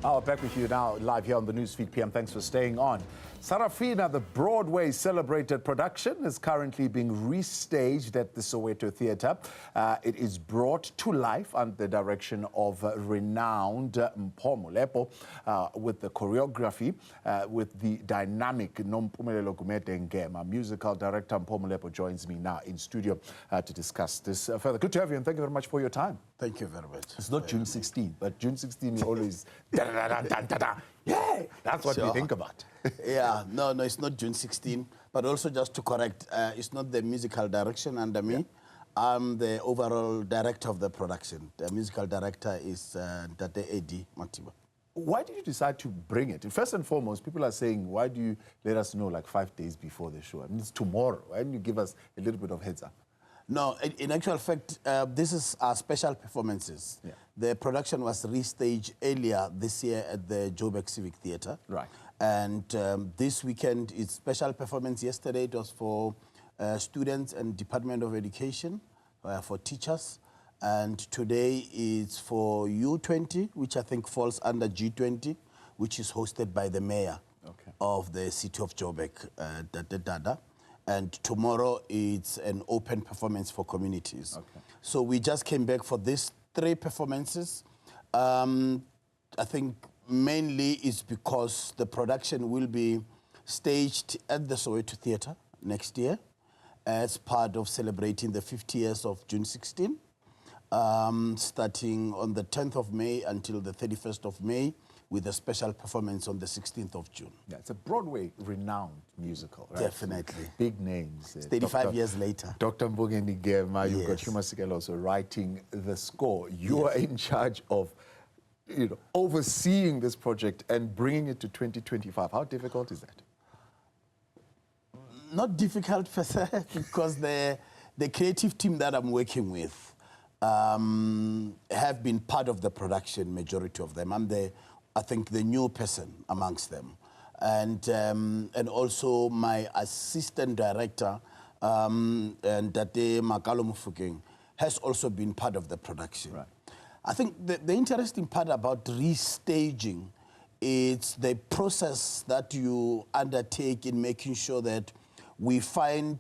Back with you now, live here on the Newsfeed PM. Thanks for staying on. Sarafina, the Broadway-celebrated production, is currently being restaged at the Soweto Theatre. It is brought to life under the direction of renowned Mpho Molepo, with the choreography, with the dynamic Nompumelelo Gumede-Ngema. Musical director Mpho Molepo joins me now in studio to discuss this further. Good to have you, and thank you very much for your time. Thank you very much. It's not June 16, but June 16 is always da-da-da-da-da-da. Yeah, that's what we think about. Yeah, no, it's not June 16, but also just to correct, it's not the musical direction under me. Yeah. I'm the overall director of the production. The musical director is Dade Edi Matiba. Why did you decide to bring it? First and foremost, people are saying, why do you let us know like 5 days before the show? I mean, it's tomorrow. Why don't you give us a little bit of heads up? No, in actual fact, this is our special performances. Yeah. The production was restaged earlier this year at the Joburg Civic Theatre. Right. And this weekend is special performance. Yesterday it was for students and Department of Education, for teachers. And today it's for U20, which I think falls under G20, which is hosted by the mayor of the city of Joburg, Dada. And tomorrow it's an open performance for communities. Okay. So we just came back for these 3 performances. I think mainly it's because the production will be staged at the Soweto Theatre next year as part of celebrating the 50 years of June 16, starting on the 10th of May until the 31st of May, with a special performance on the 16th of June. Yeah, it's a Broadway-renowned musical, right? Definitely. Big names. It's 35 years later. Dr. Mdluli, you've got Huma Sikela also writing the score. You are in charge of overseeing this project and bringing it to 2025. How difficult is that? Not difficult per se, because the creative team that I'm working with have been part of the production, majority of them. I'm I think the new person amongst them. And also my assistant director, and Tate Makalo Mufukeng, has also been part of the production. Right. I think the interesting part about restaging is the process that you undertake in making sure that we find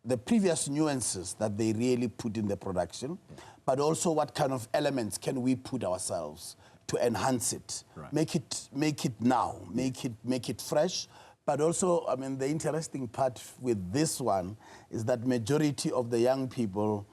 the previous nuances that they really put in the production, but also what kind of elements can we put ourselves to enhance it, right. make it now, make it fresh. But also, I mean, the interesting part with this one is that majority of the young people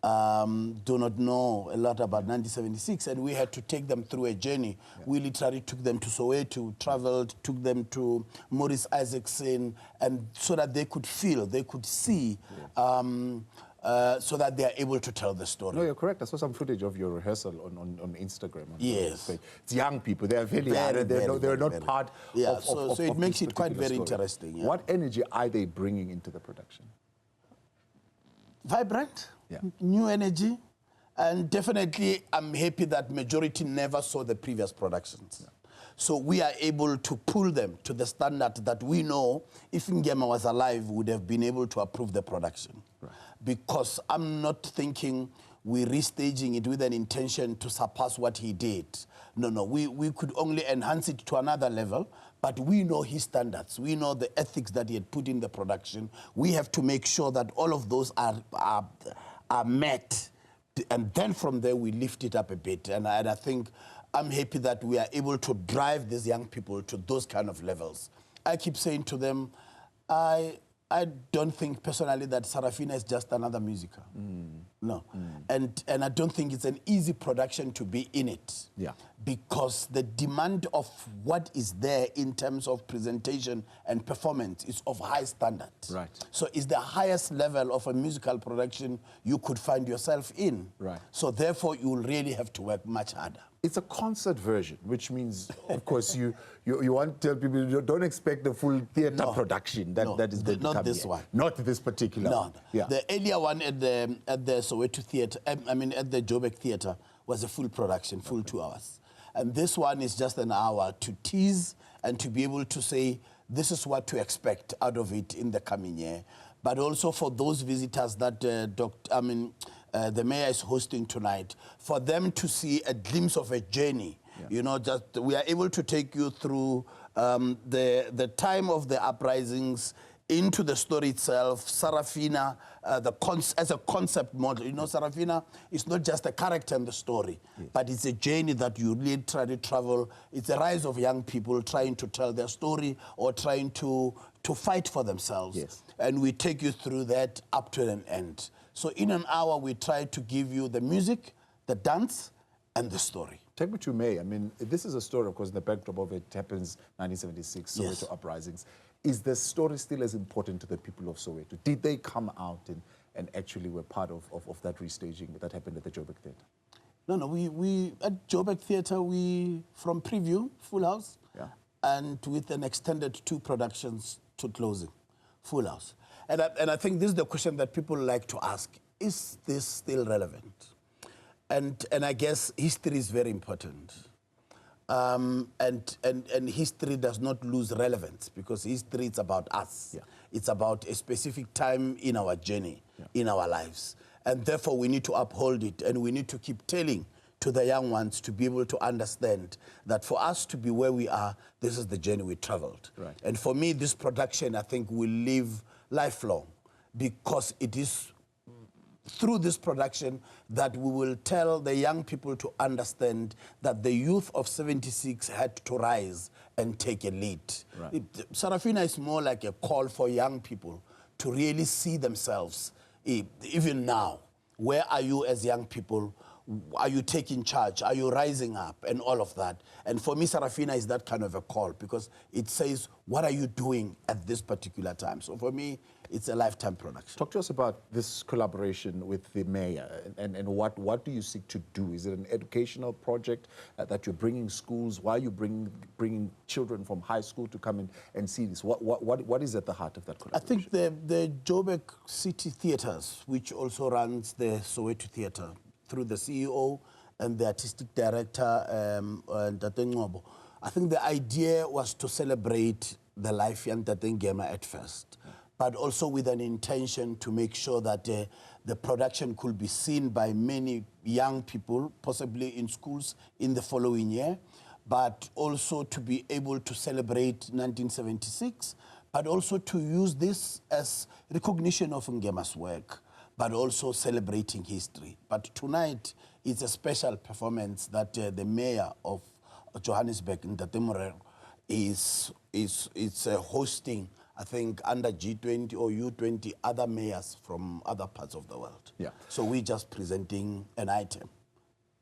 do not know a lot about 1976, and we had to take them through a journey. Yeah. We literally took them to Soweto, traveled, took them to Maurice Isaacson, and so that they could feel, they could see, so that they are able to tell the story. No, you're correct. I saw some footage of your rehearsal on Instagram. Yes. It's young people. They are very young. They're not part of so it makes it quite very interesting. Yeah. What energy are they bringing into the production? Vibrant, new energy, and definitely I'm happy that majority never saw the previous productions. Yeah. So we are able to pull them to the standard that we know if Ngema was alive, would have been able to approve the production. Right. Because I'm not thinking we're restaging it with an intention to surpass what he did. No, we could only enhance it to another level, but we know his standards. We know the ethics that he had put in the production. We have to make sure that all of those are met, and then from there we lift it up a bit. And I think I'm happy that we are able to drive these young people to those kind of levels. I keep saying to them, I don't think personally that Sarafina is just another musical. No. And I don't think it's an easy production to be in it. Yeah. Because the demand of what is there in terms of presentation and performance is of high standard. Right. So it's the highest level of a musical production you could find yourself in. Right. So therefore you will really have to work much harder. It's a concert version, which means, of course, you want to tell people you don't expect the full theatre production that is going to come. Not this one. Not this particular one. Yeah. The earlier one at the Soweto Theatre, I mean at the Joburg Theatre, was a full production, full 2 hours. And this one is just an hour to tease and to be able to say, this is what to expect out of it in the coming year. But also for those visitors that the mayor is hosting tonight, for them to see a glimpse of a journey You know, just we are able to take you through the time of the uprisings, into the story itself. Sarafina, as a concept model. You know, Sarafina is not just a character in the story, but it's a journey that you really try to travel. It's a rise of young people trying to tell their story or trying to fight for themselves. Yes. And we take you through that up to an end. So in an hour, we try to give you the music, the dance, and the story. Take me to May. I mean, this is a story, of course, in the backdrop of it happens 1976, Soweto uprisings. Is the story still as important to the people of Soweto? Did they come out and actually were part of that restaging that happened at the Joburg Theatre? No, we at Joburg Theatre, we, from preview, full house, and with an extended 2 productions to closing, full house. And I think this is the question that people like to ask, is this still relevant? And I guess history is very important. And history does not lose relevance, because history is about us. It's about a specific time in our journey, in our lives. And therefore, we need to uphold it, and we need to keep telling to the young ones to be able to understand that for us to be where we are, this is the journey we traveled. And for me, this production, I think, will live lifelong, because it is through this production that we will tell the young people to understand that the youth of 76 had to rise and take a lead. Sarafina is more like a call for young people to really see themselves, even now. Where are you as young people? Are you taking charge? Are you rising up? And all of that. And for me, Sarafina is that kind of a call, because it says, what are you doing at this particular time? So for me, it's a lifetime production. Talk to us about this collaboration with the mayor, and what do you seek to do? Is it an educational project that you're bringing schools? Why are you bringing children from high school to come in and see this? What is at the heart of that collaboration? I think the Joburg City Theatres, which also runs the Soweto Theatre, through the CEO and the artistic director, Mpho Molepo, I think the idea was to celebrate the life of Mpho Ngema at first, but also with an intention to make sure that the production could be seen by many young people, possibly in schools in the following year, but also to be able to celebrate 1976, but also to use this as recognition of Ngema's work, but also celebrating history. But tonight, it's a special performance that the mayor of Johannesburg, Nompumelelo, is hosting, I think, under G20 or U20, other mayors from other parts of the world. So we're just presenting an item.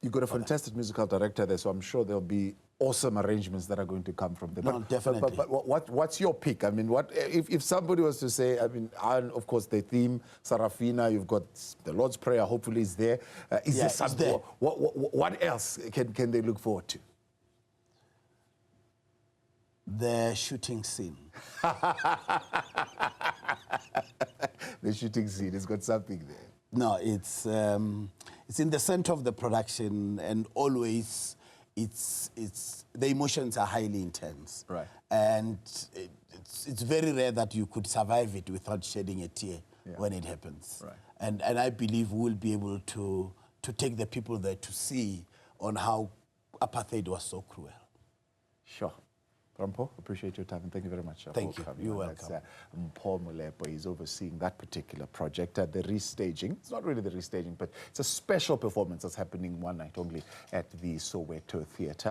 You've got a fantastic musical director there, so I'm sure there'll be awesome arrangements that are going to come from there. No, definitely. But what's your pick? I mean, what if somebody was to say, I mean, of course, the theme, Sarafina, you've got the Lord's Prayer, hopefully is there. Is there something? What else can they look forward to? The shooting scene. The shooting scene, it's got something there. No, it's in the center of the production, and always the emotions are highly intense. And it's very rare that you could survive it without shedding a tear when it happens. And I believe we'll be able to take the people there to see on how apartheid was so cruel. Sure. Mpho, appreciate your time, and thank you very much. Thank you. You're welcome. That's Mpho Molepo. He's overseeing that particular project, the restaging. It's not really the restaging, but it's a special performance that's happening one night only at the Soweto Theatre.